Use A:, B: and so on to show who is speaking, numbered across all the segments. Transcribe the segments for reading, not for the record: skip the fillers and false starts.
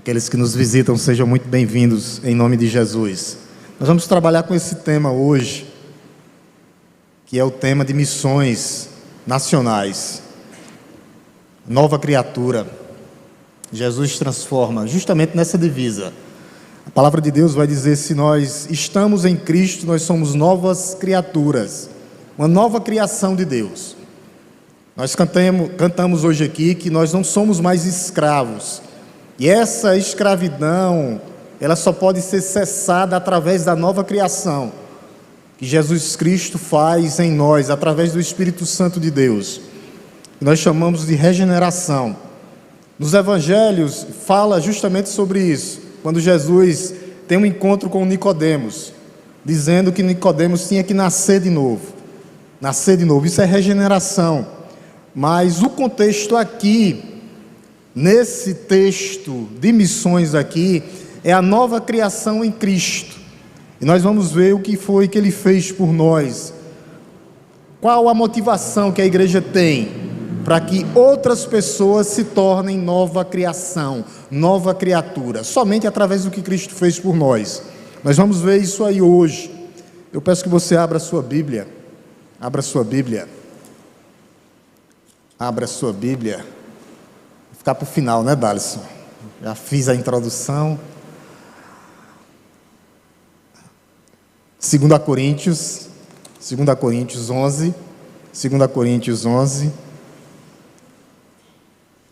A: Aqueles que nos visitam, sejam muito bem-vindos em nome de Jesus. Nós vamos trabalhar com esse tema hoje, que é o tema de missões nacionais. Nova criatura. Jesus transforma, justamente nessa divisa. A palavra de Deus vai dizer: se nós estamos em Cristo, nós somos novas criaturas, uma nova criação de Deus. Nós cantamos hoje aqui que nós não somos mais escravos. E essa escravidão, ela só pode ser cessada através da nova criação que Jesus Cristo faz em nós, através do Espírito Santo de Deus. Nós chamamos de regeneração. Nos Evangelhos fala justamente sobre isso, quando Jesus tem um encontro com Nicodemos, dizendo que Nicodemos tinha que nascer de novo. Nascer de novo, isso é regeneração. Mas o contexto aqui, nesse texto de missões aqui, é a nova criação em Cristo. E nós vamos ver o que foi que Ele fez por nós. Qual a motivação que a igreja tem para que outras pessoas se tornem nova criação, nova criatura, somente através do que Cristo fez por nós. Nós vamos ver isso aí hoje. Eu peço que você abra a sua Bíblia. Abra a sua Bíblia. Abra a sua Bíblia. Vou ficar para o final, né, Dalisson? Já fiz a introdução. 2 Coríntios 11, 2 Coríntios 11,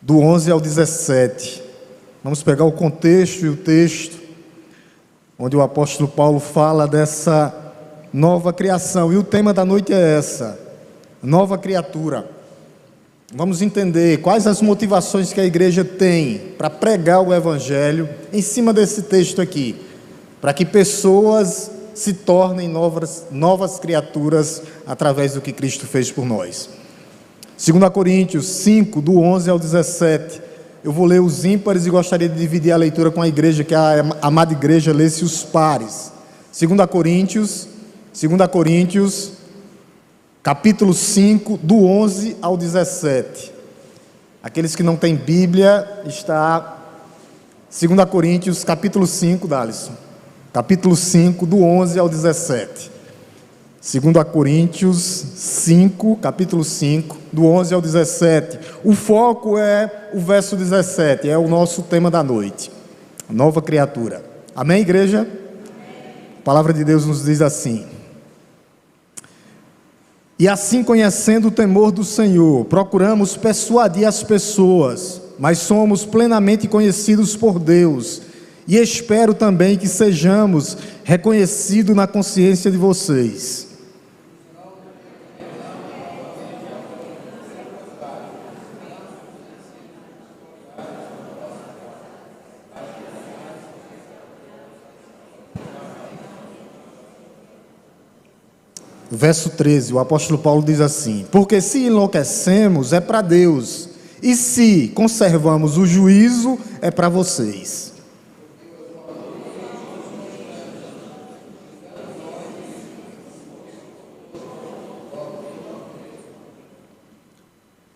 A: do 11 ao 17. Vamos pegar o contexto e o texto, onde o apóstolo Paulo fala dessa nova criação. E o tema da noite é essa, nova criatura. Vamos entender quais as motivações que a igreja tem para pregar o Evangelho em cima desse texto aqui, para que pessoas se tornem novas criaturas através do que Cristo fez por nós. 2 Coríntios 5, do 11 ao 17. Eu vou ler os ímpares e gostaria de dividir a leitura com a igreja, que a amada igreja lesse os pares. 2 Coríntios, capítulo 5, do 11 ao 17. Aqueles que não têm Bíblia, está 2 Coríntios, capítulo 5, Dalisson. Capítulo 5, do 11 ao 17. 2 Coríntios 5, capítulo 5, do 11 ao 17. O foco é o verso 17, é o nosso tema da noite. Nova criatura. Amém, igreja? Amém. A palavra de Deus nos diz assim: e assim, conhecendo o temor do Senhor, procuramos persuadir as pessoas, mas somos plenamente conhecidos por Deus, e espero também que sejamos reconhecidos na consciência de vocês. Verso 13, o apóstolo Paulo diz assim: porque se enlouquecemos é para Deus, e se conservamos o juízo é para vocês.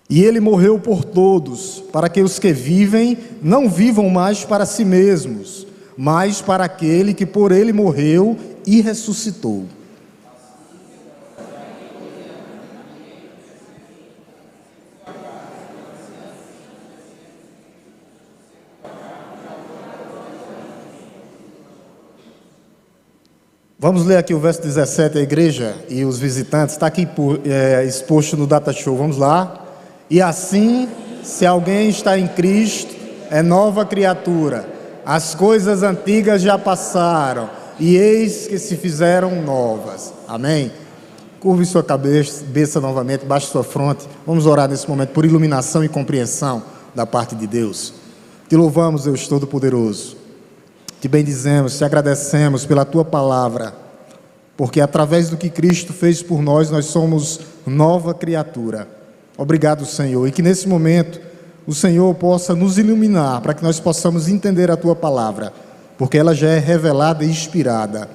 A: E ele morreu por todos, para que os que vivem não vivam mais para si mesmos, mas para aquele que por ele morreu e ressuscitou. Vamos ler aqui o verso 17, a igreja e os visitantes, está aqui exposto no Data Show, vamos lá. E assim, se alguém está em Cristo, é nova criatura. As coisas antigas já passaram, e eis que se fizeram novas. Amém? Curve sua cabeça novamente, baixe sua fronte. Vamos orar nesse momento por iluminação e compreensão da parte de Deus. Te louvamos, Deus Todo-Poderoso. Te bendizemos, te agradecemos pela Tua palavra, porque através do que Cristo fez por nós, nós somos nova criatura. Obrigado, Senhor, e que nesse momento o Senhor possa nos iluminar, para que nós possamos entender a Tua palavra, porque ela já é revelada e inspirada.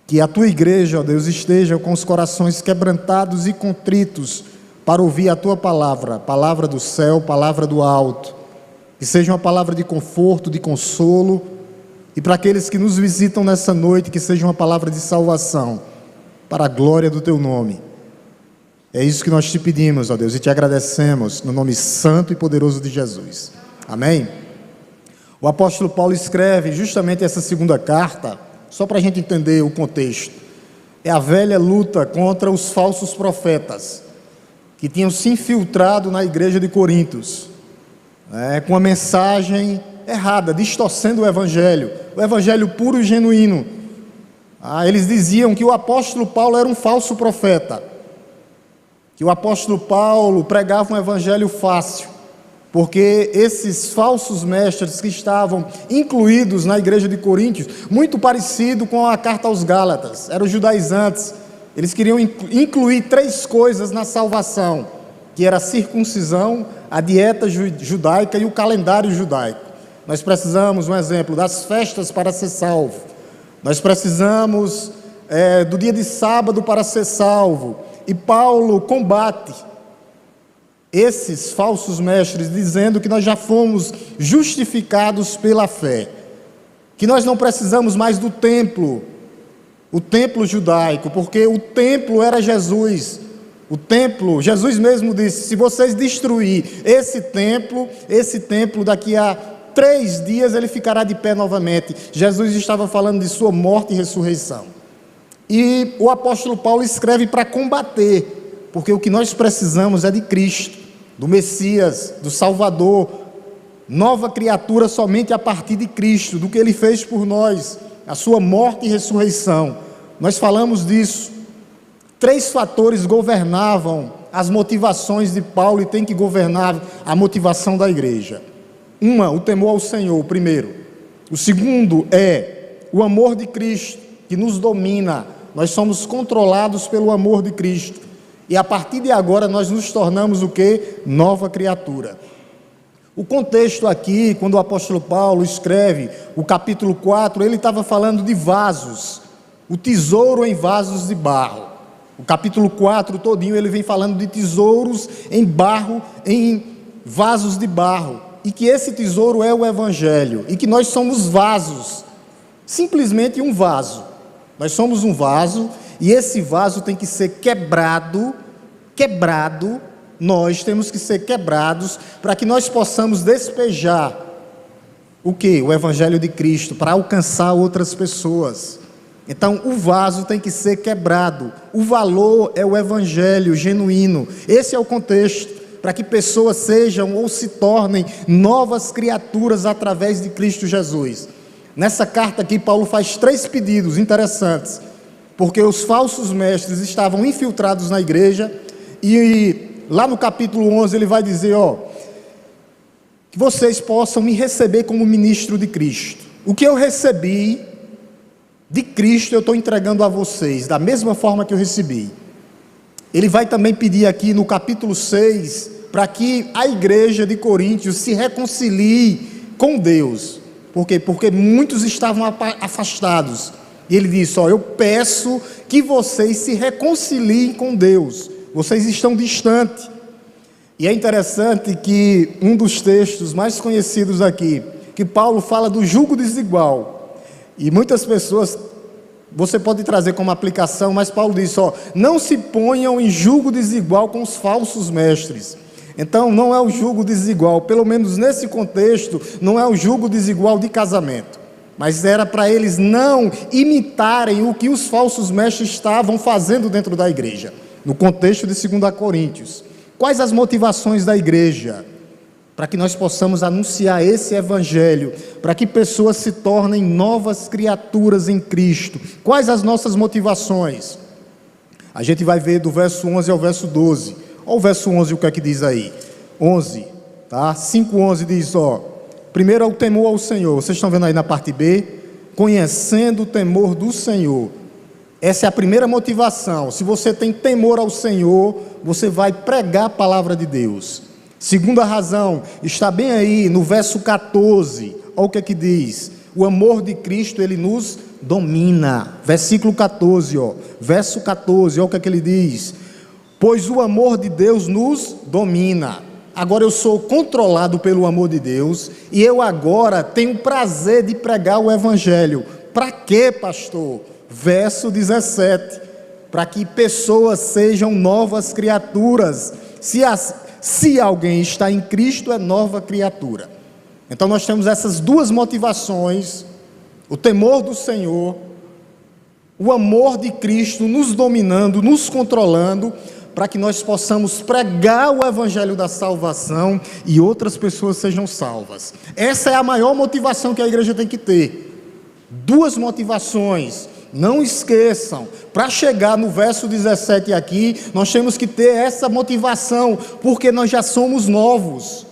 A: Que a Tua igreja, ó Deus, esteja com os corações quebrantados e contritos, para ouvir a Tua palavra, palavra do céu, palavra do alto. que seja uma palavra de conforto, de consolo, e para aqueles que nos visitam nessa noite, que seja uma palavra de salvação, para a glória do Teu nome. É isso que nós te pedimos, ó Deus, e te agradecemos, no nome santo e poderoso de Jesus. Amém? O apóstolo Paulo escreve justamente essa segunda carta, só para a gente entender o contexto. É a velha luta contra os falsos profetas, que tinham se infiltrado na igreja de Corintos, com a mensagem errada, distorcendo o evangelho puro e genuíno. Eles diziam que o apóstolo Paulo era um falso profeta, que o apóstolo Paulo pregava um evangelho fácil, porque esses falsos mestres que estavam incluídos na igreja de Coríntios, muito parecido com a carta aos Gálatas, eram judaizantes, eles queriam incluir 3 coisas na salvação, que era a circuncisão, a dieta judaica e o calendário judaico. Nós precisamos, um exemplo, das festas para ser salvo, nós precisamos do dia de sábado para ser salvo, e Paulo combate esses falsos mestres, dizendo que nós já fomos justificados pela fé, que nós não precisamos mais do templo, o templo judaico, porque o templo era Jesus. O templo, Jesus mesmo disse, se vocês destruir esse templo daqui a 3 dias ele ficará de pé novamente. Jesus estava falando de sua morte e ressurreição. E o apóstolo Paulo escreve para combater, porque o que nós precisamos é de Cristo, do Messias, do Salvador, nova criatura somente a partir de Cristo, do que Ele fez por nós, a sua morte e ressurreição. Nós falamos disso. 3 fatores governavam as motivações de Paulo e tem que governar a motivação da igreja. O temor ao Senhor, o primeiro. O segundo é o amor de Cristo, que nos domina. Nós somos controlados pelo amor de Cristo. E a partir de agora nós nos tornamos o quê? Nova criatura. O contexto aqui, quando o apóstolo Paulo escreve o capítulo 4, ele estava falando de vasos, o tesouro em vasos de barro. O capítulo 4 todinho ele vem falando de tesouros em barro, em vasos de barro. E que esse tesouro é o evangelho. E que nós somos vasos, simplesmente um vaso. Nós somos um vaso e esse vaso tem que ser quebrado, nós temos que ser quebrados para que nós possamos despejar o quê? O evangelho de Cristo, para alcançar outras pessoas. Então o vaso tem que ser quebrado, o valor é o evangelho genuíno. Esse é o contexto, para que pessoas sejam ou se tornem novas criaturas através de Cristo Jesus. Nessa carta aqui, Paulo faz 3 pedidos interessantes, porque os falsos mestres estavam infiltrados na igreja, e lá no capítulo 11 ele vai dizer, que vocês possam me receber como ministro de Cristo. O que eu recebi de Cristo eu estou entregando a vocês, da mesma forma que eu recebi. Ele vai também pedir aqui no capítulo 6, para que a igreja de Coríntios se reconcilie com Deus. Por quê? Porque muitos estavam afastados. E ele disse, eu peço que vocês se reconciliem com Deus. Vocês estão distantes. E é interessante que um dos textos mais conhecidos aqui, que Paulo fala do jugo desigual. E muitas pessoas, você pode trazer como aplicação, mas Paulo diz, não se ponham em jugo desigual com os falsos mestres. Então não é o jugo desigual, pelo menos nesse contexto, não é o jugo desigual de casamento, mas era para eles não imitarem o que os falsos mestres estavam fazendo dentro da igreja, no contexto de 2 Coríntios. Quais as motivações da igreja? Para que nós possamos anunciar esse evangelho, para que pessoas se tornem novas criaturas em Cristo. Quais as nossas motivações? A gente vai ver do verso 11 ao verso 12. Olha o verso 11, o que é que diz aí? 11, tá? 5:11 diz, primeiro é o temor ao Senhor. Vocês estão vendo aí na parte B? Conhecendo o temor do Senhor. Essa é a primeira motivação. Se você tem temor ao Senhor, você vai pregar a palavra de Deus. Segunda razão, está bem aí no verso 14. Olha o que é que diz. O amor de Cristo, ele nos domina. Versículo 14, verso 14, olha o que é que ele diz. Pois o amor de Deus nos domina. agora eu sou controlado pelo amor de Deus, e eu agora tenho prazer de pregar o Evangelho. Para quê, pastor? Verso 17, para que pessoas sejam novas criaturas. Se alguém está em Cristo, é nova criatura. Então nós temos essas duas motivações: o temor do Senhor, o amor de Cristo nos dominando, nos controlando, para que nós possamos pregar o Evangelho da salvação e outras pessoas sejam salvas. Essa é a maior motivação que a igreja tem que ter. Duas motivações. Não esqueçam, para chegar no verso 17 aqui, nós temos que ter essa motivação, porque nós já somos novos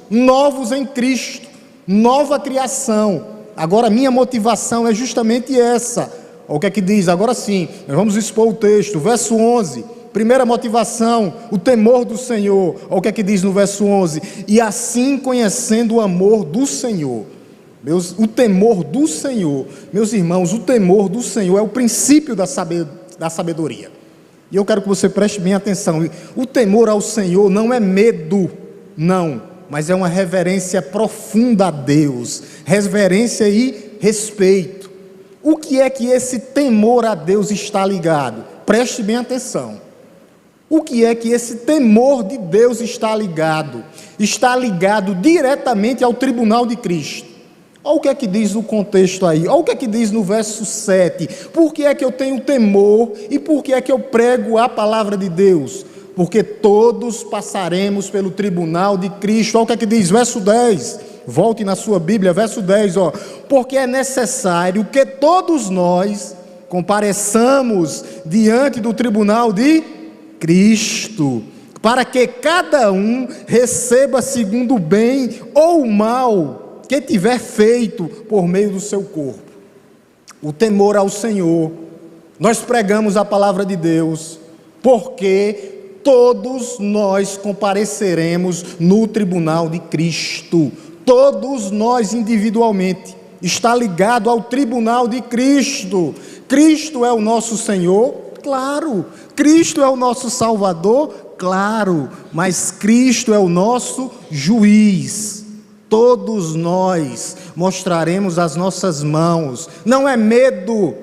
A: em Cristo, nova criação. Agora minha motivação é justamente essa. Olha o que é que diz, agora sim, nós vamos expor o texto, verso 11, primeira motivação, o temor do Senhor. Olha o que é que diz no verso 11, e assim conhecendo o amor do Senhor. O temor do Senhor, meus irmãos, o temor do Senhor é o princípio da sabedoria. E eu quero que você preste bem atenção. O temor ao Senhor não é medo, não, mas é uma reverência profunda a Deus, reverência e respeito. O que é que esse temor a Deus está ligado? Preste bem atenção. O que é que esse temor de Deus está ligado? Está ligado diretamente ao tribunal de Cristo. Olha o que é que diz no contexto aí, olha o que é que diz no verso 7, por que é que eu tenho temor e por que é que eu prego a palavra de Deus? Porque todos passaremos pelo tribunal de Cristo. Olha o que é que diz, verso 10, volte na sua Bíblia, verso 10, porque é necessário que todos nós compareçamos diante do tribunal de Cristo, para que cada um receba segundo o bem ou o mal que tiver feito por meio do seu corpo. O temor ao Senhor, nós pregamos a palavra de Deus, porque todos nós compareceremos no tribunal de Cristo, todos nós individualmente, está ligado ao tribunal de Cristo. Cristo é o nosso Senhor, claro, Cristo é o nosso Salvador, claro, mas Cristo é o nosso juiz. Todos nós mostraremos as nossas mãos. Não é medo,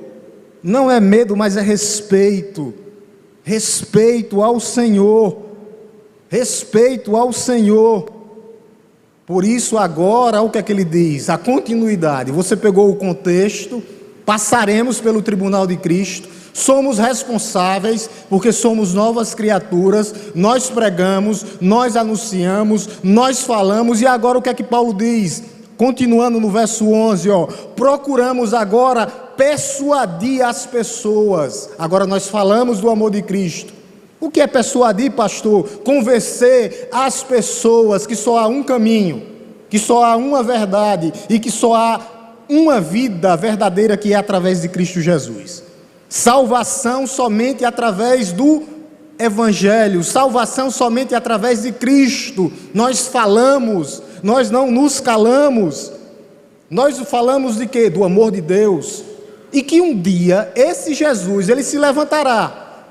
A: mas é respeito. Respeito ao Senhor. Respeito ao Senhor. Por isso agora, o que é que ele diz? A continuidade. Você pegou o contexto, passaremos pelo tribunal de Cristo. Somos responsáveis, porque somos novas criaturas, nós pregamos, nós anunciamos, nós falamos, e agora o que é que Paulo diz? Continuando no verso 11, procuramos agora persuadir as pessoas. Agora nós falamos do amor de Cristo. O que é persuadir, pastor? Convencer as pessoas que só há um caminho, que só há uma verdade, e que só há uma vida verdadeira, que é através de Cristo Jesus. Salvação somente através do Evangelho, salvação somente através de Cristo. Nós falamos, nós não nos calamos. Nós falamos de quê? Do amor de Deus. E que um dia esse Jesus, ele se levantará.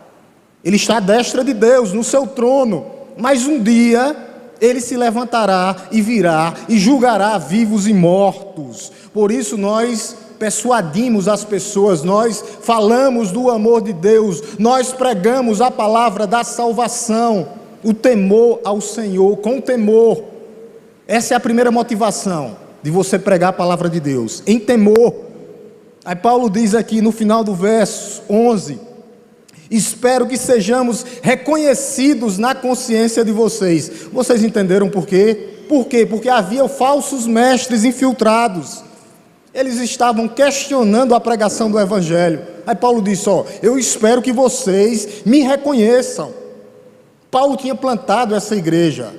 A: Ele está à destra de Deus, no seu trono. Mas um dia ele se levantará e virá e julgará vivos e mortos. Por isso nós persuadimos as pessoas, nós falamos do amor de Deus, nós pregamos a palavra da salvação, o temor ao Senhor, com temor. Essa é a primeira motivação de você pregar a palavra de Deus, em temor. Aí Paulo diz aqui no final do verso 11, espero que sejamos reconhecidos na consciência de vocês. Vocês entenderam por quê? Por quê? Porque havia falsos mestres infiltrados. Eles estavam questionando a pregação do Evangelho. Aí Paulo disse, eu espero que vocês me reconheçam. Paulo tinha plantado essa igreja.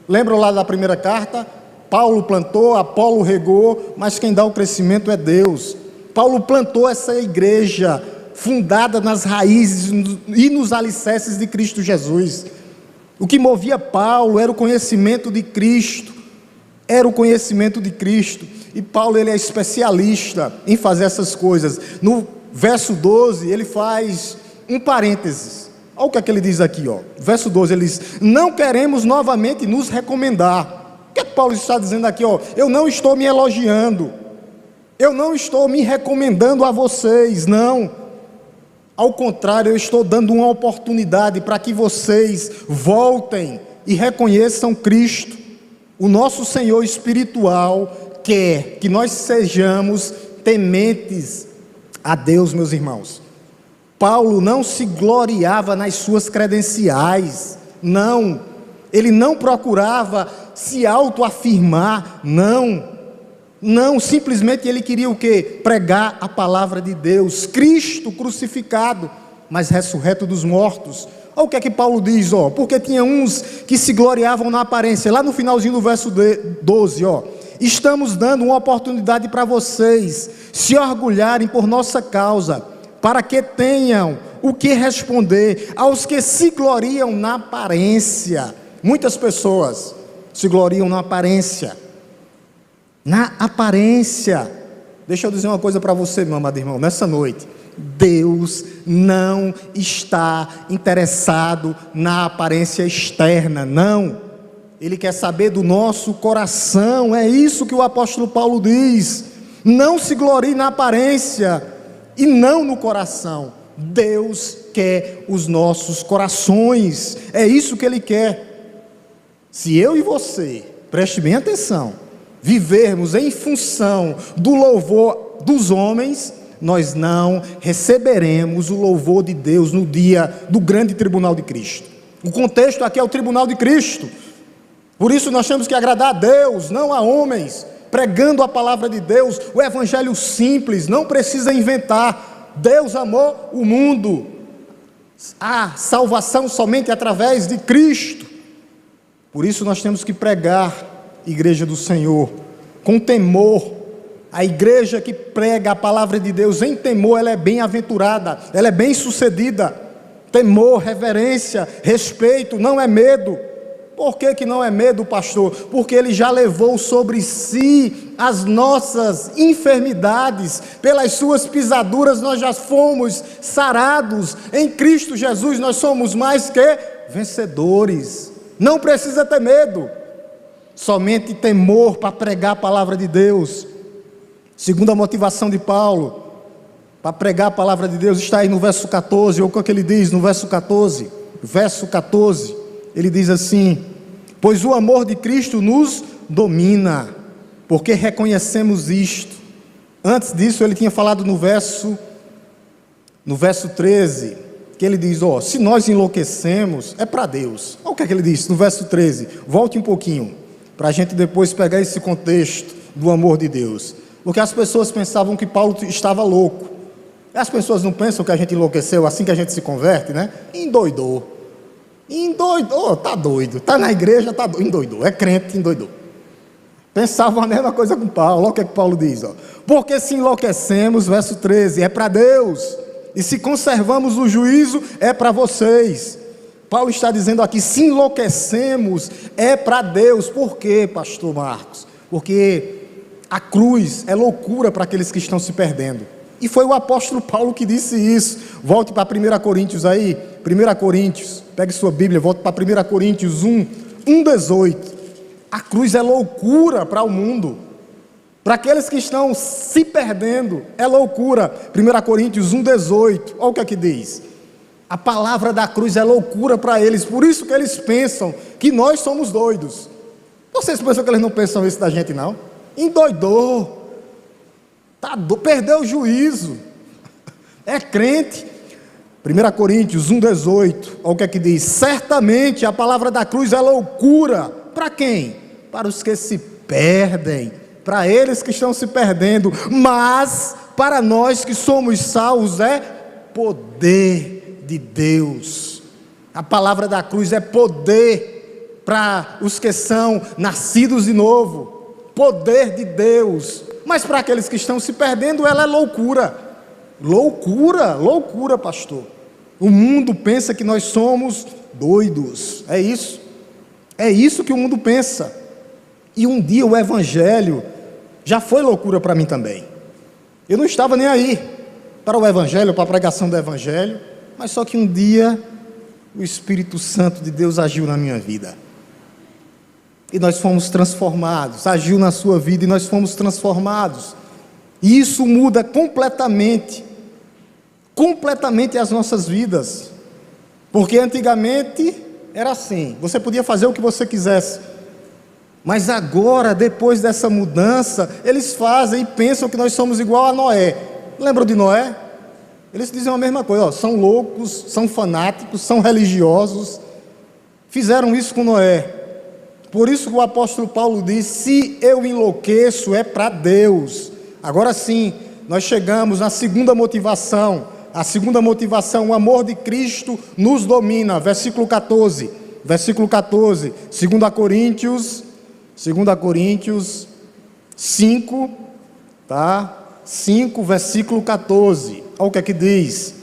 A: Lembram lá da primeira carta? Paulo plantou, Apolo regou, mas quem dá o crescimento é Deus. Paulo plantou essa igreja, fundada nas raízes e nos alicerces de Cristo Jesus. O que movia Paulo era o conhecimento de Cristo. Era o conhecimento de Cristo. E Paulo, ele é especialista em fazer essas coisas. No verso 12, ele faz um parênteses. Olha o que é que ele diz aqui, ó. Verso 12, ele diz: não queremos novamente nos recomendar. O que é que Paulo está dizendo aqui, ó? Eu não estou me elogiando, eu não estou me recomendando a vocês, não. Ao contrário, eu estou dando uma oportunidade para que vocês voltem e reconheçam Cristo. O nosso Senhor espiritual quer que nós sejamos tementes a Deus, meus irmãos. Paulo não se gloriava nas suas credenciais, não. Ele não procurava se autoafirmar, não, simplesmente ele queria o quê? Pregar a palavra de Deus, Cristo crucificado, mas ressurreto dos mortos. Olha o que é que Paulo diz, ó, porque tinha uns que se gloriavam na aparência, lá no finalzinho do verso 12, ó, estamos dando uma oportunidade para vocês se orgulharem por nossa causa, para que tenham o que responder aos que se gloriam na aparência. Muitas pessoas se gloriam na aparência. Na aparência. Deixa eu dizer uma coisa para você, meu amado irmão, nessa noite. Deus não está interessado na aparência externa, não. Ele quer saber do nosso coração. É isso que o apóstolo Paulo diz. Não se glorie na aparência e não no coração. Deus quer os nossos corações. É isso que Ele quer. Se eu e você, preste bem atenção, vivermos em função do louvor dos homens, nós não receberemos o louvor de Deus no dia do grande tribunal de Cristo. O contexto aqui é o tribunal de Cristo. Por isso nós temos que agradar a Deus, não a homens, pregando a palavra de Deus, o evangelho simples, não precisa inventar. Deus amou o mundo, a salvação somente através de Cristo. Por isso nós temos que pregar, igreja do Senhor, com temor. A igreja que prega a palavra de Deus em temor, ela é bem-aventurada, ela é bem-sucedida. Temor, reverência, respeito, não é medo. Por que não é medo, pastor? Porque Ele já levou sobre si as nossas enfermidades, pelas suas pisaduras nós já fomos sarados. Em Cristo Jesus nós somos mais que vencedores. Não precisa ter medo, somente temor para pregar a palavra de Deus. Segunda motivação de Paulo para pregar a palavra de Deus está aí no verso 14, ou o que ele diz no verso 14, ele diz assim: pois o amor de Cristo nos domina, porque reconhecemos isto. Antes disso ele tinha falado no verso 13, que ele diz, ó, se nós enlouquecemos, é para Deus. Olha o que é que ele diz no verso 13, volte um pouquinho, para a gente depois pegar esse contexto do amor de Deus. Porque as pessoas pensavam que Paulo estava louco. As pessoas não pensam que a gente enlouqueceu assim que a gente se converte, né? Endoidou, tá doido, tá na igreja, tá doido, endoidou, é crente, endoidou. Pensavam a mesma coisa com Paulo. Olha o que é que Paulo diz, ó. Porque se enlouquecemos, verso 13, é para Deus, e se conservamos o juízo, é para vocês. Paulo está dizendo aqui, se enlouquecemos, é para Deus. Por quê, pastor Marcos? Porque a cruz é loucura para aqueles que estão se perdendo. E foi o apóstolo Paulo que disse isso. Volte para 1 Coríntios aí, 1 Coríntios, pegue sua Bíblia, volte para 1 Coríntios 1:18. A cruz é loucura para o mundo. Para aqueles que estão se perdendo, é loucura. 1 Coríntios 1:18, olha o que é que diz. A palavra da cruz é loucura para eles, por isso que eles pensam que nós somos doidos. Vocês pensam que eles não pensam isso da gente, não? Endoidou, perdeu o juízo, é crente. 1 Coríntios 1:18, olha o que é que diz. Certamente a palavra da cruz é loucura. Para quem? Para os que se perdem, para eles que estão se perdendo, mas para nós que somos salvos é poder de Deus. A palavra da cruz é poder para os que são nascidos de novo, poder de Deus. Mas para aqueles que estão se perdendo, ela é loucura. Loucura, pastor. O mundo pensa que nós somos doidos. É isso que o mundo pensa. E um dia o evangelho já foi loucura para mim também. Eu não estava nem aí para o evangelho, para a pregação do evangelho, mas só que um dia o Espírito Santo de Deus agiu na minha vida. E nós fomos transformados, agiu na sua vida e nós fomos transformados. E isso muda completamente as nossas vidas. Porque antigamente era assim, você podia fazer o que você quisesse. Mas agora, depois dessa mudança, eles fazem e pensam que nós somos igual a Noé. Lembram de Noé? Eles dizem a mesma coisa, são loucos, são fanáticos, são religiosos. Fizeram isso com Noé. Por isso que o apóstolo Paulo diz, se eu enlouqueço é para Deus. Agora sim, nós chegamos na segunda motivação. A segunda motivação, o amor de Cristo nos domina. Versículo 14, 2 Coríntios 5, tá? 5, versículo 14. Olha o que é que diz.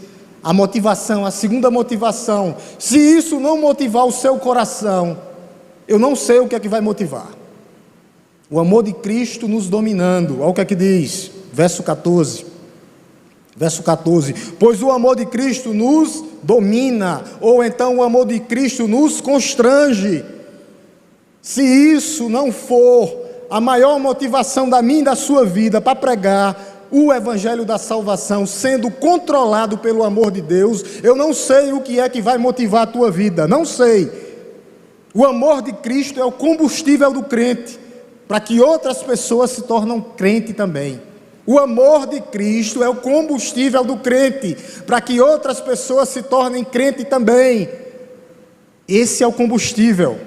A: A motivação, a segunda motivação. Se isso não motivar o seu coração, eu não sei o que é que vai motivar. O amor de Cristo nos dominando. Olha o que é que diz. Verso 14. Pois o amor de Cristo nos domina, ou então o amor de Cristo nos constrange. Se isso não for a maior motivação da minha e da sua vida para pregar o evangelho da salvação, sendo controlado pelo amor de Deus, eu não sei o que é que vai motivar a tua vida, não sei. O amor de Cristo é o combustível do crente, para que outras pessoas se tornem crente também. O amor de Cristo é o combustível do crente, para que outras pessoas se tornem crente também. Esse é o combustível.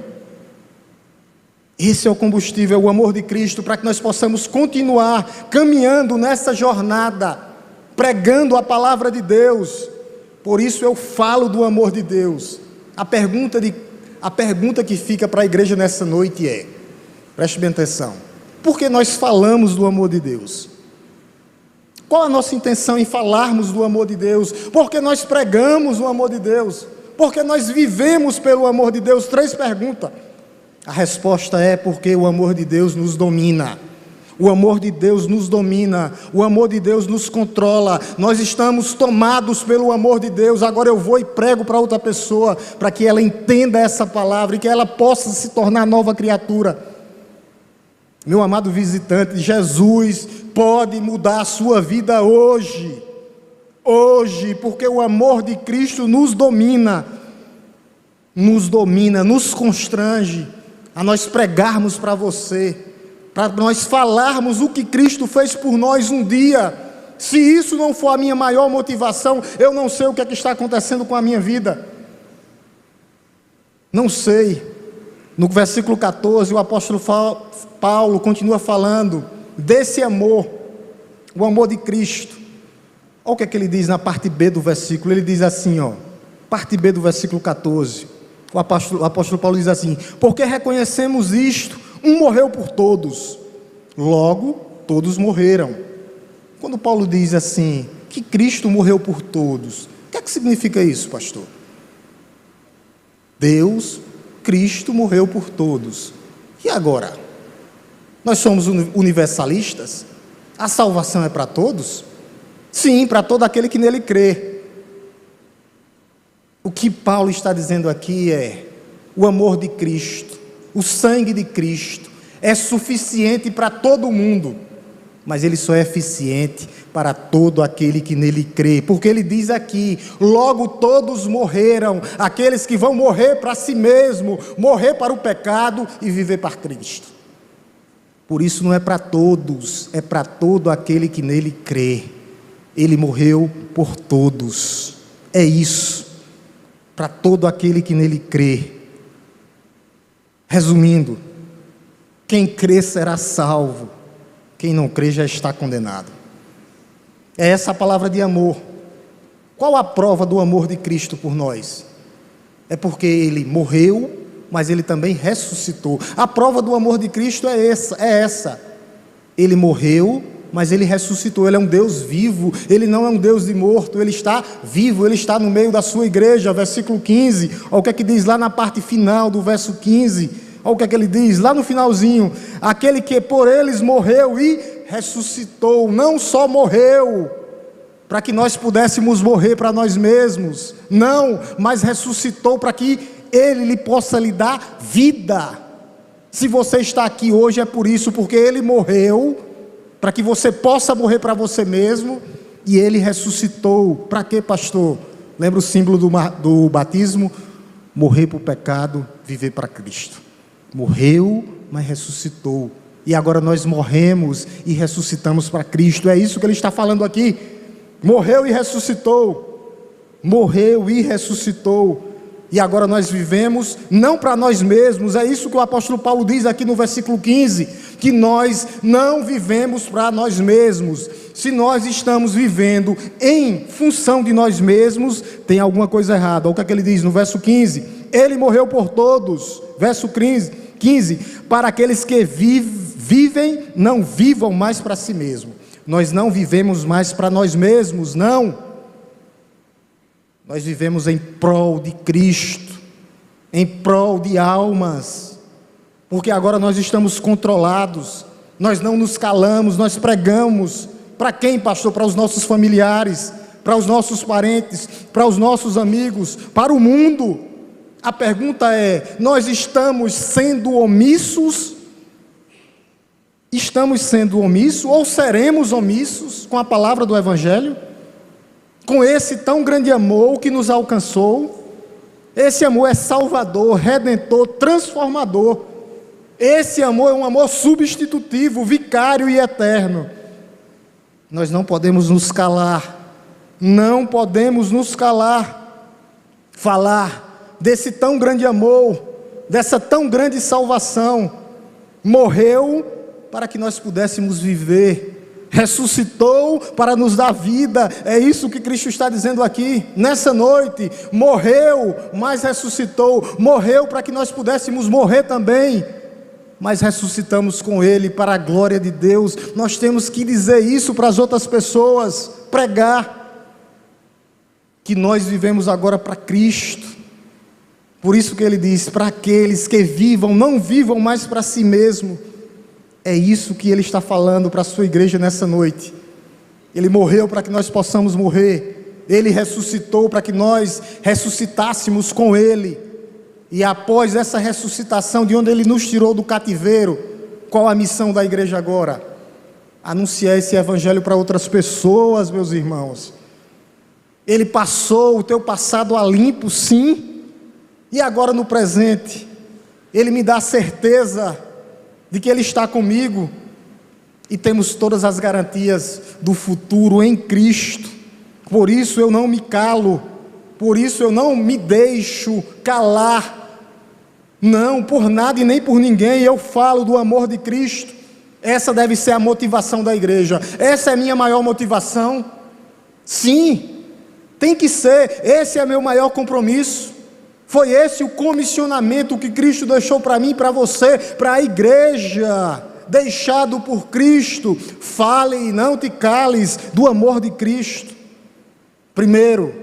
A: Esse é o combustível, o amor de Cristo, para que nós possamos continuar caminhando nessa jornada, pregando a palavra de Deus. Por isso eu falo do amor de Deus. A pergunta que fica para a igreja nessa noite é, preste bem atenção, por que nós falamos do amor de Deus? Qual a nossa intenção em falarmos do amor de Deus? Por que nós pregamos o amor de Deus? Por que nós vivemos pelo amor de Deus? 3 perguntas. A resposta é porque o amor de Deus nos domina. O amor de Deus nos domina, o amor de Deus nos controla, nós estamos tomados pelo amor de Deus. Agora eu vou e prego para outra pessoa, para que ela entenda essa palavra e que ela possa se tornar nova criatura. Meu amado visitante, Jesus pode mudar a sua vida hoje, porque o amor de Cristo nos domina, nos constrange a nós pregarmos para você, para nós falarmos o que Cristo fez por nós um dia. Se isso não for a minha maior motivação, eu não sei o que é que está acontecendo com a minha vida. Não sei. No versículo 14, o apóstolo Paulo continua falando desse amor, o amor de Cristo. Olha o que é que ele diz na parte B do versículo. Ele diz assim, parte B do versículo 14. O apóstolo Paulo diz assim, porque reconhecemos isto, um morreu por todos, logo todos morreram. Quando Paulo diz assim, que Cristo morreu por todos, o que é que significa isso, pastor? Cristo morreu por todos. E agora? Nós somos universalistas? A salvação é para todos? Sim, para todo aquele que nele crê. O que Paulo está dizendo aqui é, o amor de Cristo, o sangue de Cristo, é suficiente para todo mundo, mas ele só é eficiente para todo aquele que nele crê, porque ele diz aqui, logo todos morreram, aqueles que vão morrer para si mesmo, morrer para o pecado e viver para Cristo. Por isso não é para todos, é para todo aquele que nele crê. Ele morreu por todos, é isso, para todo aquele que nele crê. Resumindo, quem crê será salvo, quem não crê já está condenado. É essa a palavra de amor. Qual a prova do amor de Cristo por nós? É porque ele morreu, mas ele também ressuscitou. A prova do amor de Cristo é essa. Ele morreu, mas ele ressuscitou. Ele é um Deus vivo, ele não é um Deus de morto, ele está vivo, ele está no meio da sua igreja. Versículo 15, olha o que é que diz lá na parte final do verso 15, olha o que é que ele diz lá no finalzinho, aquele que por eles morreu e ressuscitou, não só morreu, para que nós pudéssemos morrer para nós mesmos. Não, mas ressuscitou para que Ele lhe possa lhe dar vida. Se você está aqui hoje é por isso, porque Ele morreu, para que você possa morrer para você mesmo, e Ele ressuscitou. Para quê, pastor? Lembra o símbolo do batismo? Morrer para o pecado, viver para Cristo. Morreu, mas ressuscitou. E agora nós morremos e ressuscitamos para Cristo. É isso que Ele está falando aqui. Morreu e ressuscitou. Morreu e ressuscitou. E agora nós vivemos não para nós mesmos. É isso que o apóstolo Paulo diz aqui no versículo 15, que nós não vivemos para nós mesmos. Se nós estamos vivendo em função de nós mesmos, tem alguma coisa errada. Olha o que é que ele diz no verso 15: Ele morreu por todos. Verso 15: para aqueles que vivem, não vivam mais para si mesmos. Nós não vivemos mais para nós mesmos, não. Nós vivemos em prol de Cristo, em prol de almas, porque agora nós estamos controlados, nós não nos calamos, nós pregamos. Para quem, pastor? Para os nossos familiares, para os nossos parentes, para os nossos amigos, para o mundo. A pergunta é: nós estamos sendo omissos? Estamos sendo omissos ou seremos omissos com a palavra do Evangelho? Com esse tão grande amor que nos alcançou? Esse amor é salvador, redentor, transformador. Esse amor é um amor substitutivo, vicário e eterno. Nós não podemos nos calar, não podemos nos calar, falar desse tão grande amor, dessa tão grande salvação. Morreu para que nós pudéssemos viver, ressuscitou para nos dar vida. É isso que Cristo está dizendo aqui, nessa noite. Morreu, mas ressuscitou. Morreu para que nós pudéssemos morrer também, mas ressuscitamos com Ele para a glória de Deus. Nós temos que dizer isso para as outras pessoas, pregar, que nós vivemos agora para Cristo. Por isso que Ele diz, para aqueles que vivam, não vivam mais para si mesmo. É isso que Ele está falando para a sua igreja nessa noite. Ele morreu para que nós possamos morrer. Ele ressuscitou para que nós ressuscitássemos com Ele. E após essa ressuscitação, de onde Ele nos tirou do cativeiro, qual a missão da igreja agora? Anunciar esse evangelho para outras pessoas, meus irmãos. Ele passou o teu passado a limpo, sim. E agora no presente, Ele me dá a certeza de que Ele está comigo, e temos todas as garantias do futuro em Cristo. Por isso eu não me calo, por isso eu não me deixo calar, não, por nada e nem por ninguém. Eu falo do amor de Cristo. Essa deve ser a motivação da igreja. Essa é a minha maior motivação. Sim, tem que ser. Esse é meu maior compromisso. Foi esse o comissionamento que Cristo deixou para mim e para você, para a igreja, deixado por Cristo. Fale e não te cales do amor de Cristo. Primeiro,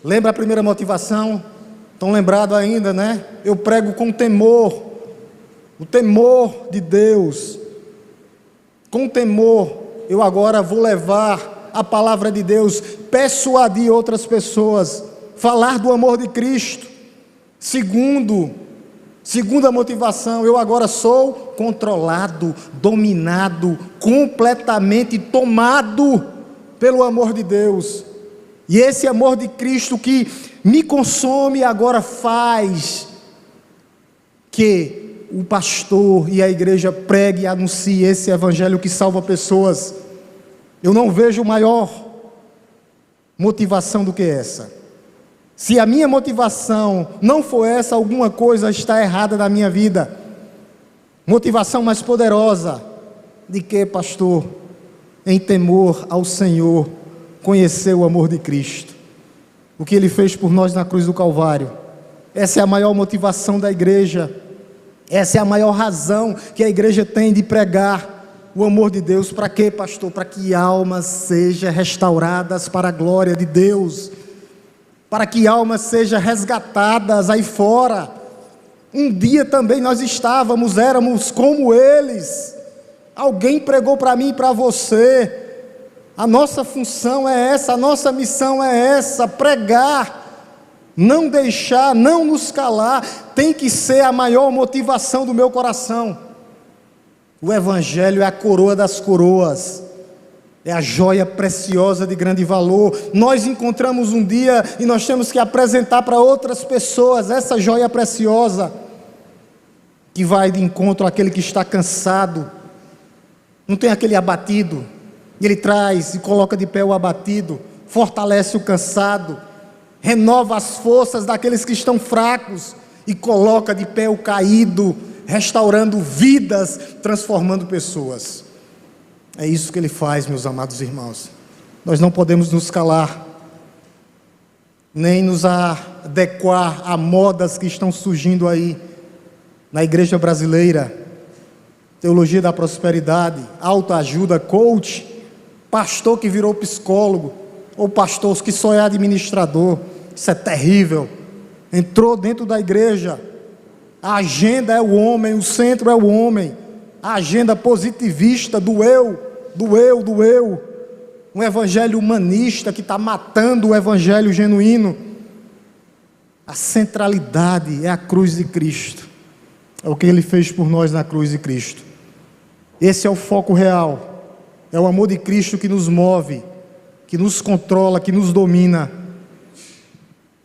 A: lembra a primeira motivação? Estão lembrados ainda, né? Eu prego com temor, o temor de Deus. Com temor, eu agora vou levar a palavra de Deus, persuadir outras pessoas, falar do amor de Cristo. Segunda motivação, eu agora sou controlado, dominado, completamente tomado pelo amor de Deus. E esse amor de Cristo que me consome agora faz que o pastor e a igreja pregue e anuncie esse evangelho que salva pessoas. Eu não vejo maior motivação do que essa. Se a minha motivação não for essa, alguma coisa está errada na minha vida. Motivação mais poderosa de que, pastor? Em temor ao Senhor, conhecer o amor de Cristo, o que Ele fez por nós na cruz do Calvário. Essa é a maior motivação da igreja. Essa é a maior razão que a igreja tem de pregar o amor de Deus. Para quê, pastor? Para que almas sejam restauradas para a glória de Deus, para que almas sejam resgatadas aí fora. Um dia também nós éramos como eles. Alguém pregou para mim e para você A nossa função é essa, a nossa missão é essa: pregar, não deixar, não nos calar, tem que ser a maior motivação do meu coração. O Evangelho é a coroa das coroas, é a joia preciosa de grande valor. Nós encontramos um dia e nós temos que apresentar para outras pessoas essa joia preciosa, que vai de encontro àquele que está cansado. Não tem aquele abatido, ele traz e coloca de pé o abatido, fortalece o cansado, renova as forças daqueles que estão fracos e coloca de pé o caído, restaurando vidas, transformando pessoas. É isso que ele faz, meus amados irmãos. Nós não podemos nos calar, nem nos adequar a modas que estão surgindo aí na igreja brasileira. Teologia da prosperidade, autoajuda, coach, pastor que virou psicólogo, ou pastor que só é administrador. Isso é terrível. Entrou dentro da igreja. A agenda é o homem, o centro é o homem. A agenda positivista do eu, do eu, do eu. Um evangelho humanista que está matando o evangelho genuíno. A centralidade é a cruz de Cristo. É o que Ele fez por nós na cruz de Cristo. Esse é o foco real. É o amor de Cristo que nos move, que nos controla, que nos domina.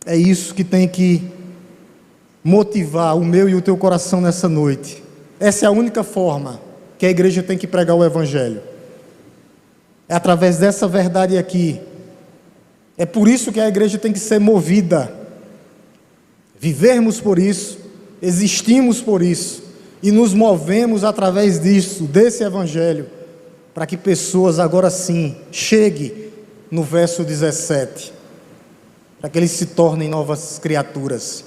A: É isso que tem que motivar o meu e o teu coração nessa noite. Essa é a única forma que a igreja tem que pregar o Evangelho. É através dessa verdade aqui. É por isso que a igreja tem que ser movida. Vivermos por isso, existimos por isso, e nos movemos através disso, desse Evangelho, para que pessoas agora sim cheguem no verso 17, para que eles se tornem novas criaturas.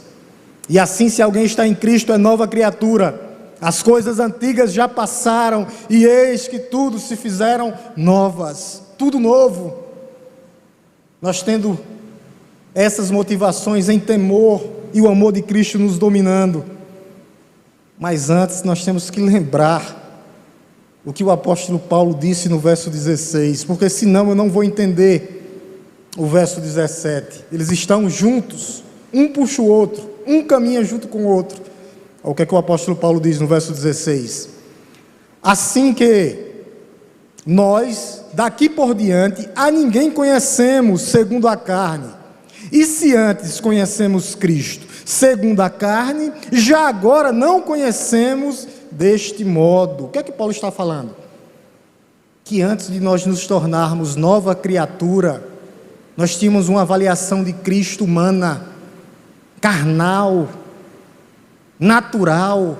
A: E assim, se alguém está em Cristo, é nova criatura. As coisas antigas já passaram, e eis que tudo se fizeram novas, tudo novo. Nós tendo essas motivações em temor e o amor de Cristo nos dominando. Mas antes nós temos que lembrar o que o apóstolo Paulo disse no verso 16, porque senão eu não vou entender o verso 17. Eles estão juntos, um puxa o outro, um caminha junto com o outro. Olha o que é que o apóstolo Paulo diz no verso 16. Assim que nós, daqui por diante, a ninguém conhecemos segundo a carne. E se antes conhecemos Cristo segundo a carne, já agora não conhecemos deste modo. O que é que Paulo está falando? Que antes de nós nos tornarmos nova criatura, nós tínhamos uma avaliação de Cristo humana, carnal, natural.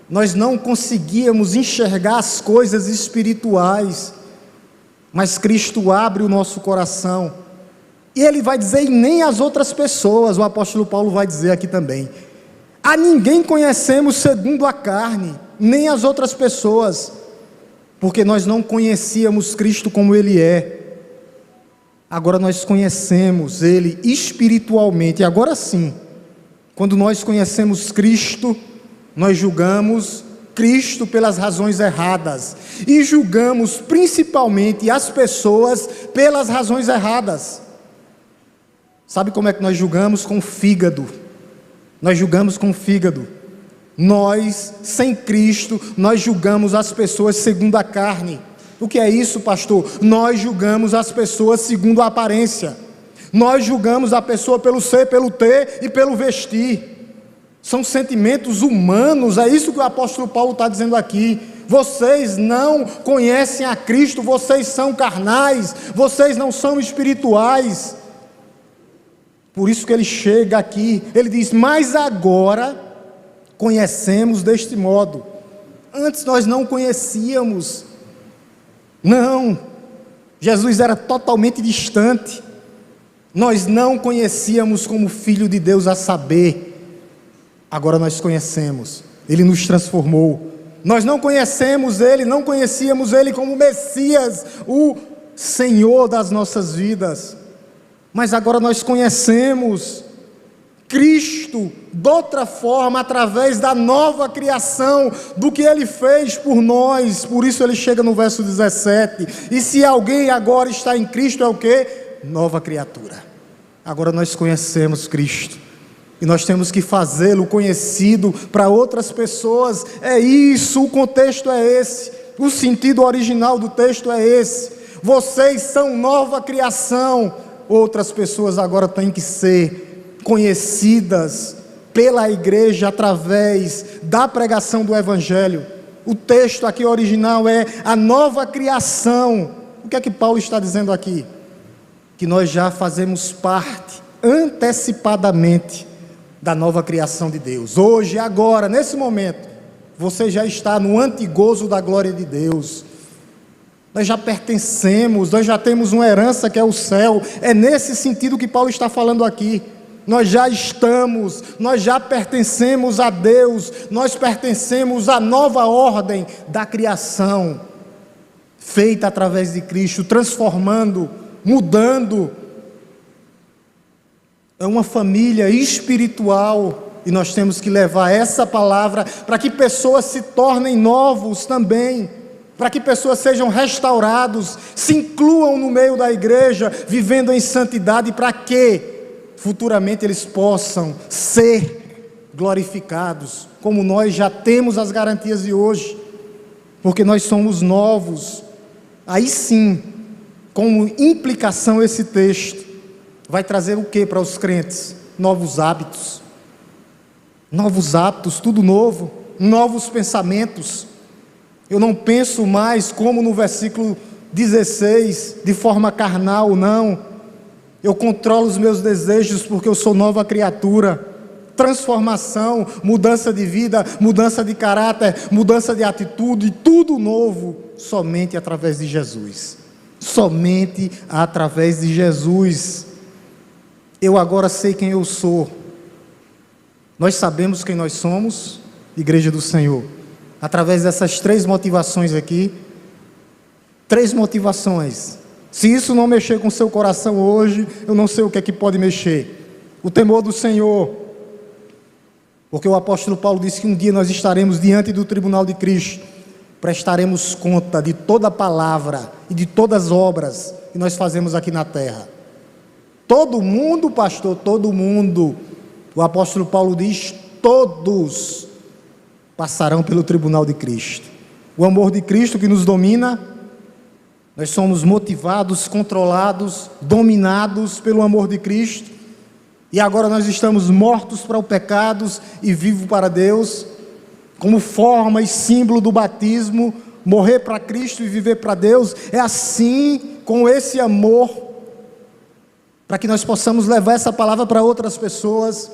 A: Nós não conseguíamos enxergar as coisas espirituais, mas Cristo abre o nosso coração. E Ele vai dizer, e nem as outras pessoas, o apóstolo Paulo vai dizer aqui também, a ninguém conhecemos segundo a carne, nem as outras pessoas, porque nós não conhecíamos Cristo como Ele é. Agora nós conhecemos Ele espiritualmente, e agora sim, quando nós conhecemos Cristo, nós julgamos Cristo pelas razões erradas, e julgamos principalmente as pessoas pelas razões erradas. Sabe como é que nós julgamos? Com o fígado. Nós julgamos com o fígado. Nós, sem Cristo, nós julgamos as pessoas segundo a carne. O que é isso, pastor? Nós julgamos as pessoas segundo a aparência. Nós julgamos a pessoa pelo ser, pelo ter e pelo vestir. São sentimentos humanos, é isso que o apóstolo Paulo está dizendo aqui. Vocês não conhecem a Cristo, vocês são carnais, vocês não são espirituais. Por isso que ele chega aqui, ele diz, mas agora conhecemos deste modo. Antes nós não conhecíamos. Não, Jesus era totalmente distante. Nós não conhecíamos como Filho de Deus, a saber. Agora nós conhecemos. Ele nos transformou. Nós não conhecemos Ele, não conhecíamos Ele como Messias, o Senhor das nossas vidas. Mas agora nós conhecemos Cristo de outra forma, através da nova criação, do que Ele fez por nós. Por isso ele chega no verso 17, e se alguém agora está em Cristo, é o quê? Nova criatura. Agora nós conhecemos Cristo, e nós temos que fazê-lo conhecido para outras pessoas. É isso, o contexto é esse, o sentido original do texto é esse. Vocês são nova criação. Outras pessoas agora têm que ser conhecidas pela igreja através da pregação do Evangelho. O texto aqui original é a nova criação. O que é que Paulo está dizendo aqui? Que nós já fazemos parte antecipadamente da nova criação de Deus. Hoje, agora, nesse momento, você já está no antegozo da glória de Deus. Nós já pertencemos, nós já temos uma herança que é o céu. É nesse sentido que Paulo está falando aqui. Nós já estamos, nós já pertencemos a Deus, nós pertencemos à nova ordem da criação, feita através de Cristo, transformando, mudando. É uma família espiritual, e nós temos que levar essa palavra para que pessoas se tornem novos também, para que pessoas sejam restaurados, se incluam no meio da igreja, vivendo em santidade, para que futuramente eles possam ser glorificados, como nós já temos as garantias de hoje, porque nós somos novos. Aí sim, como implicação, esse texto vai trazer o que para os crentes? Novos hábitos, tudo novo, novos pensamentos. Eu não penso mais como no versículo 16, de forma carnal, não. Eu controlo os meus desejos porque eu sou nova criatura. Transformação, mudança de vida, mudança de caráter, mudança de atitude, tudo novo, somente através de Jesus. Somente através de Jesus. Eu agora sei quem eu sou. Nós sabemos quem nós somos, Igreja do Senhor, através dessas 3 motivações aqui. 3 motivações. Se isso não mexer com o seu coração hoje, eu não sei o que é que pode mexer. O temor do Senhor, porque o apóstolo Paulo disse que um dia nós estaremos diante do tribunal de Cristo, prestaremos conta de toda palavra e de todas as obras que nós fazemos aqui na terra. Todo mundo, pastor, todo mundo. O apóstolo Paulo diz: todos passarão pelo tribunal de Cristo. O amor de Cristo que nos domina. Nós somos motivados, controlados, dominados pelo amor de Cristo. E agora nós estamos mortos para o pecado e vivos para Deus. Como forma e símbolo do batismo, morrer para Cristo e viver para Deus. É assim, com esse amor, para que nós possamos levar essa palavra para outras pessoas.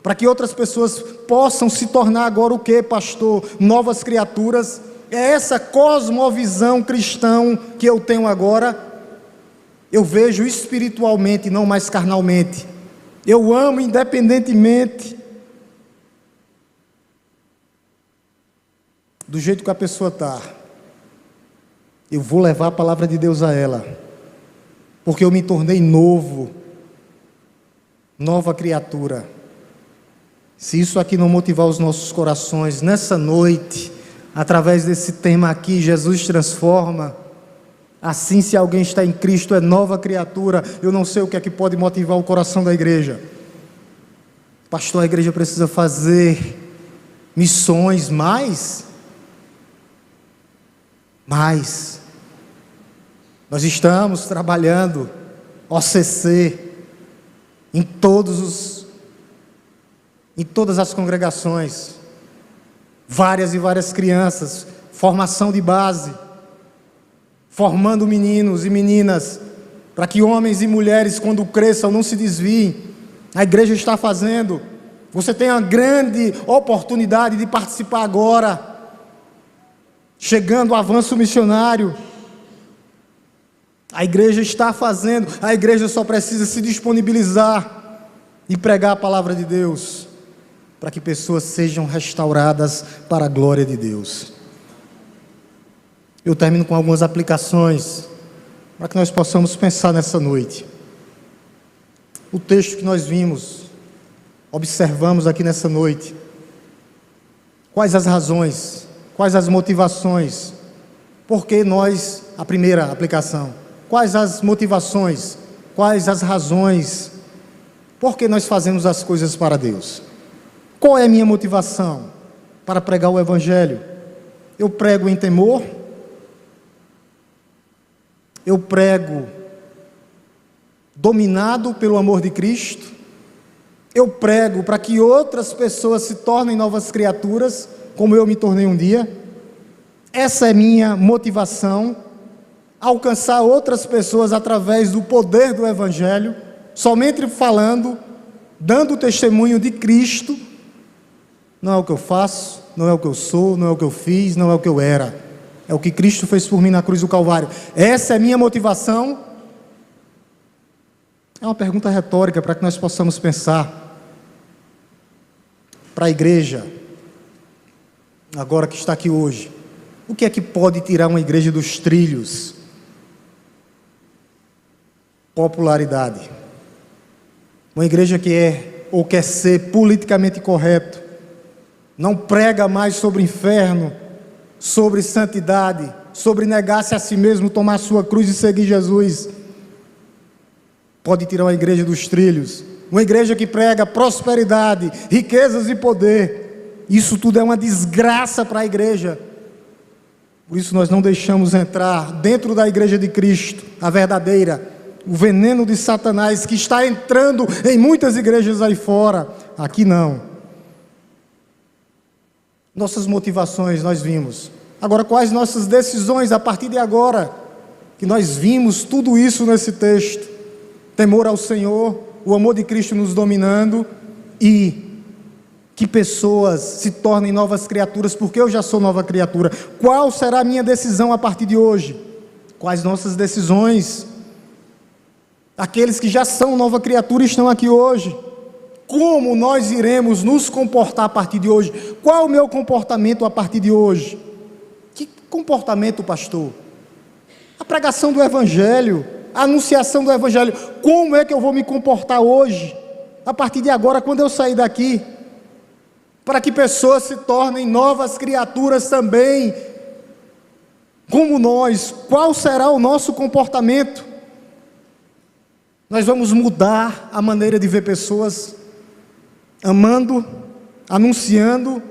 A: Para que outras pessoas possam se tornar agora o que, pastor? Novas criaturas. É essa cosmovisão cristã que eu tenho agora. Eu vejo espiritualmente, não mais carnalmente. Eu amo independentemente do jeito que a pessoa está. Eu vou levar a palavra de Deus a ela, porque eu me tornei novo, nova criatura. Se isso aqui não motivar os nossos corações nessa noite, através desse tema aqui, Jesus transforma. Assim, se alguém está em Cristo, é nova criatura. Eu não sei o que é que pode motivar o coração da igreja. Pastor, a igreja precisa fazer missões mais. Nós estamos trabalhando OCC em todas as congregações. Várias e várias crianças, formação de base, formando meninos e meninas, para que homens e mulheres, quando cresçam, não se desviem. A igreja está fazendo. Você tem a grande oportunidade de participar agora, chegando ao avanço missionário. A igreja está fazendo, a igreja só precisa se disponibilizar e pregar a palavra de Deus, para que pessoas sejam restauradas para a glória de Deus. Eu termino com algumas aplicações, para que nós possamos pensar nessa noite. O texto que nós vimos, observamos aqui nessa noite quais as razões, quais as motivações, porque nós, a primeira aplicação, quais as motivações, quais as razões, por que nós fazemos as coisas para Deus? Qual é a minha motivação para pregar o Evangelho? Eu prego em temor? Eu prego dominado pelo amor de Cristo? Eu prego para que outras pessoas se tornem novas criaturas, como eu me tornei um dia? Essa é minha motivação, alcançar outras pessoas através do poder do Evangelho, somente falando, dando testemunho de Cristo. Não é o que eu faço, não é o que eu sou, não é o que eu fiz, não é o que eu era. É o que Cristo fez por mim na cruz do Calvário. Essa é a minha motivação? É uma pergunta retórica para que nós possamos pensar. Para a igreja, agora que está aqui hoje, o que é que pode tirar uma igreja dos trilhos? Popularidade. Uma igreja que é ou quer ser politicamente correto, não prega mais sobre inferno, sobre santidade, sobre negar-se a si mesmo, tomar sua cruz e seguir Jesus. Pode tirar uma igreja dos trilhos. Uma igreja que prega prosperidade, riquezas e poder. Isso tudo é uma desgraça para a igreja. Por isso nós não deixamos entrar dentro da igreja de Cristo, a verdadeira, o veneno de Satanás que está entrando em muitas igrejas aí fora. Aqui não. Nossas motivações nós vimos. Agora, quais nossas decisões a partir de agora? Que nós vimos tudo isso nesse texto. Temor ao Senhor, o amor de Cristo nos dominando e que pessoas se tornem novas criaturas, porque eu já sou nova criatura. Qual será a minha decisão a partir de hoje? Quais nossas decisões? Aqueles que já são nova criatura estão aqui hoje. Como nós iremos nos comportar a partir de hoje? Qual o meu comportamento a partir de hoje? Que comportamento, pastor? A pregação do Evangelho, a anunciação do Evangelho. Como é que eu vou me comportar hoje, a partir de agora, quando eu sair daqui? Para que pessoas se tornem novas criaturas também, como nós. Qual será o nosso comportamento? Nós vamos mudar a maneira de ver pessoas, amando, anunciando,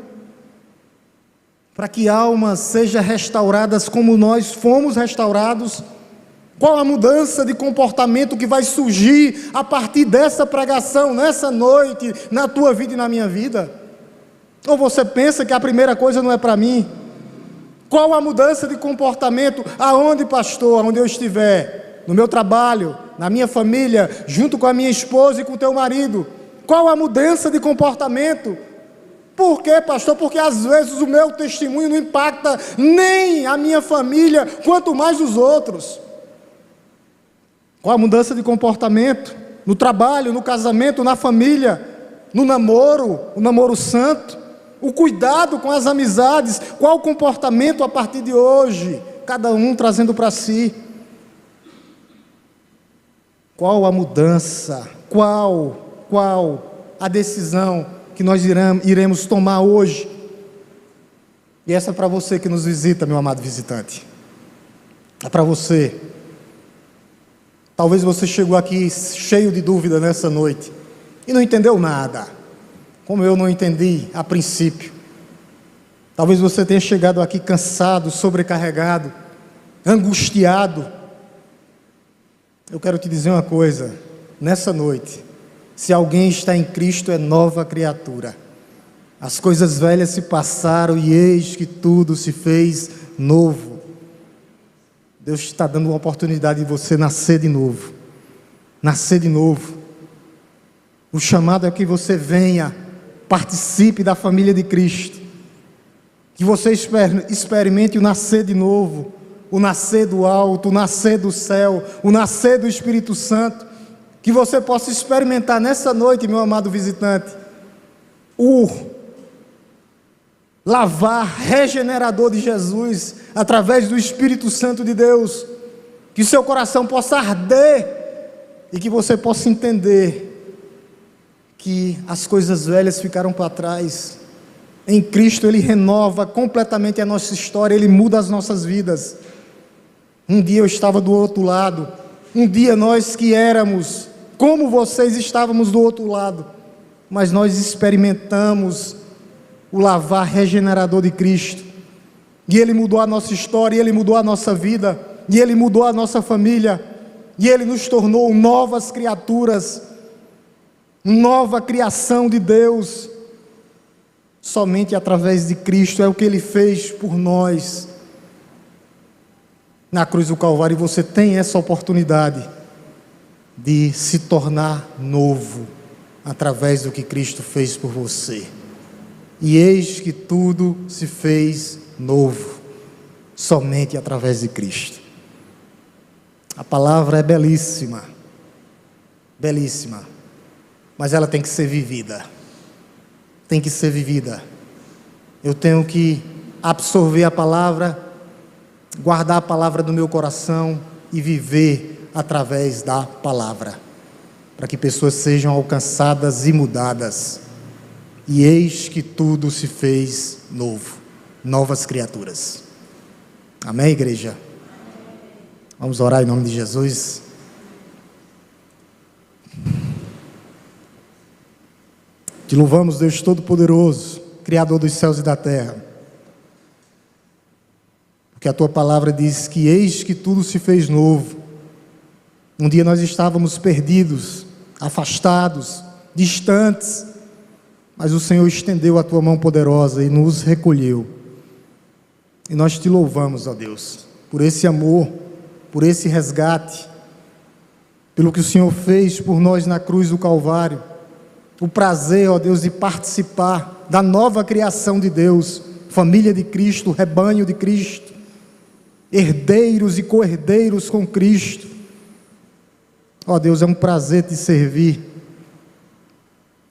A: para que almas sejam restauradas como nós fomos restaurados. Qual a mudança de comportamento que vai surgir a partir dessa pregação, nessa noite, na tua vida e na minha vida? Ou você pensa que a primeira coisa não é para mim? Qual a mudança de comportamento? Aonde, pastor? Aonde eu estiver? No meu trabalho, na minha família, junto com a minha esposa e com o teu marido. Qual a mudança de comportamento? Por quê, pastor? Porque às vezes o meu testemunho não impacta nem a minha família, quanto mais os outros. Qual a mudança de comportamento? No trabalho, no casamento, na família, no namoro, o namoro santo, o cuidado com as amizades. Qual o comportamento a partir de hoje? Cada um trazendo para si. Qual a mudança? Qual a decisão que nós iremos tomar hoje? E essa é para você que nos visita, meu amado visitante. É para você. Talvez você chegou aqui cheio de dúvida nessa noite e não entendeu nada, como eu não entendi a princípio. Talvez você tenha chegado aqui cansado, sobrecarregado, angustiado. Eu quero te dizer uma coisa, nessa noite, se alguém está em Cristo é nova criatura. As coisas velhas se passaram e eis que tudo se fez novo. Deus está dando uma oportunidade de você nascer de novo. Nascer de novo. O chamado é que você venha, participe da família de Cristo. Que você experimente o nascer de novo. O nascer do alto, o nascer do céu, o nascer do Espírito Santo. Que você possa experimentar nessa noite, meu amado visitante, o lavar regenerador de Jesus, através do Espírito Santo de Deus, que seu coração possa arder, e que você possa entender, que as coisas velhas ficaram para trás. Em Cristo Ele renova completamente a nossa história, Ele muda as nossas vidas. Um dia eu estava do outro lado, um dia nós que éramos, como vocês, estávamos do outro lado, mas nós experimentamos o lavar regenerador de Cristo, e Ele mudou a nossa história, e Ele mudou a nossa vida, e Ele mudou a nossa família, e Ele nos tornou novas criaturas, nova criação de Deus. Somente através de Cristo, é o que Ele fez por nós na cruz do Calvário. Você tem essa oportunidade de se tornar novo através do que Cristo fez por você. E eis que tudo se fez novo somente através de Cristo. A palavra é belíssima, belíssima, mas ela tem que ser vivida. Tem que ser vivida. Eu tenho que absorver a palavra, guardar a palavra no meu coração e viver através da palavra, para que pessoas sejam alcançadas e mudadas. E eis que tudo se fez novo, novas criaturas. Amém, igreja? Vamos orar em nome de Jesus. Te louvamos, Deus Todo-Poderoso, Criador dos céus e da terra, porque a Tua palavra diz que eis que tudo se fez novo. Um dia nós estávamos perdidos, afastados, distantes, mas o Senhor estendeu a Tua mão poderosa e nos recolheu. E nós Te louvamos, ó Deus, por esse amor, por esse resgate, pelo que o Senhor fez por nós na cruz do Calvário. O prazer, ó Deus, de participar da nova criação de Deus, família de Cristo, rebanho de Cristo, herdeiros e co-herdeiros com Cristo. Ó Deus, é um prazer te servir,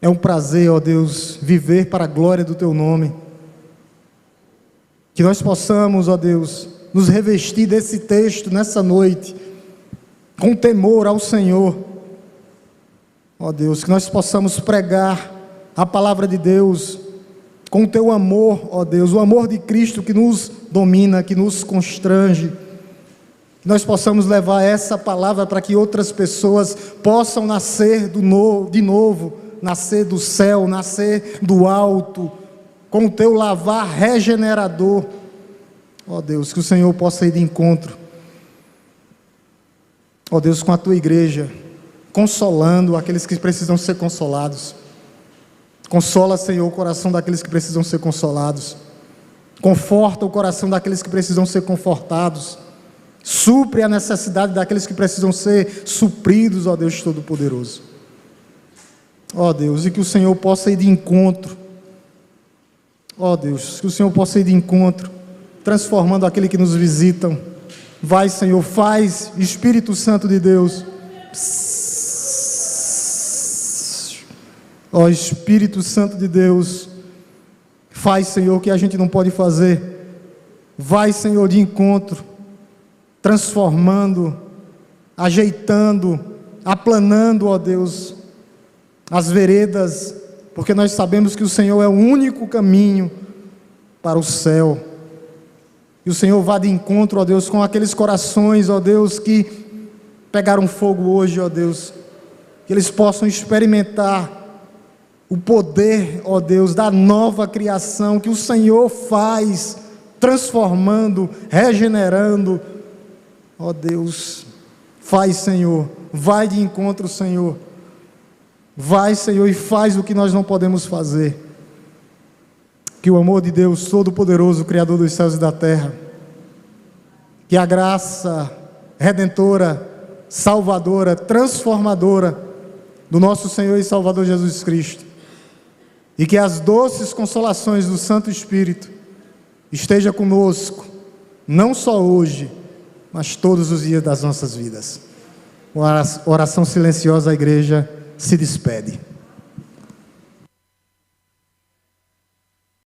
A: é um prazer, ó Deus, viver para a glória do Teu nome. Que nós possamos, ó Deus, nos revestir desse texto nessa noite, com temor ao Senhor. Ó Deus, que nós possamos pregar a palavra de Deus com o Teu amor, ó Deus, o amor de Cristo que nos domina, que nos constrange. Que nós possamos levar essa palavra para que outras pessoas possam nascer de novo, nascer do céu, nascer do alto, com o Teu lavar regenerador. Ó Deus, que o Senhor possa ir de encontro, ó Deus, com a Tua igreja, consolando aqueles que precisam ser consolados. Consola, Senhor, o coração daqueles que precisam ser consolados. Conforta o coração daqueles que precisam ser confortados. Supre a necessidade daqueles que precisam ser supridos, ó Deus Todo-Poderoso. Ó Deus, e que o Senhor possa ir de encontro. Ó Deus, que o Senhor possa ir de encontro, transformando aquele que nos visitam. Vai, Senhor, faz, Espírito Santo de Deus. Ó Espírito Santo de Deus, faz, Senhor, o que a gente não pode fazer. Vai, Senhor, de encontro, transformando, ajeitando, aplanando, ó Deus, as veredas, porque nós sabemos que o Senhor é o único caminho para o céu. E o Senhor vá de encontro, ó Deus, com aqueles corações, ó Deus, que pegaram fogo hoje, ó Deus, que eles possam experimentar o poder, ó Deus, da nova criação que o Senhor faz, transformando, regenerando. Ó Deus, faz, Senhor, vai de encontro, Senhor. Vai, Senhor, e faz o que nós não podemos fazer. Que o amor de Deus Todo-Poderoso, Criador dos céus e da terra, que a graça redentora, salvadora, transformadora do nosso Senhor e Salvador Jesus Cristo, e que as doces consolações do Santo Espírito esteja conosco, não só hoje, mas todos os dias das nossas vidas. Oração silenciosa, a igreja se despede.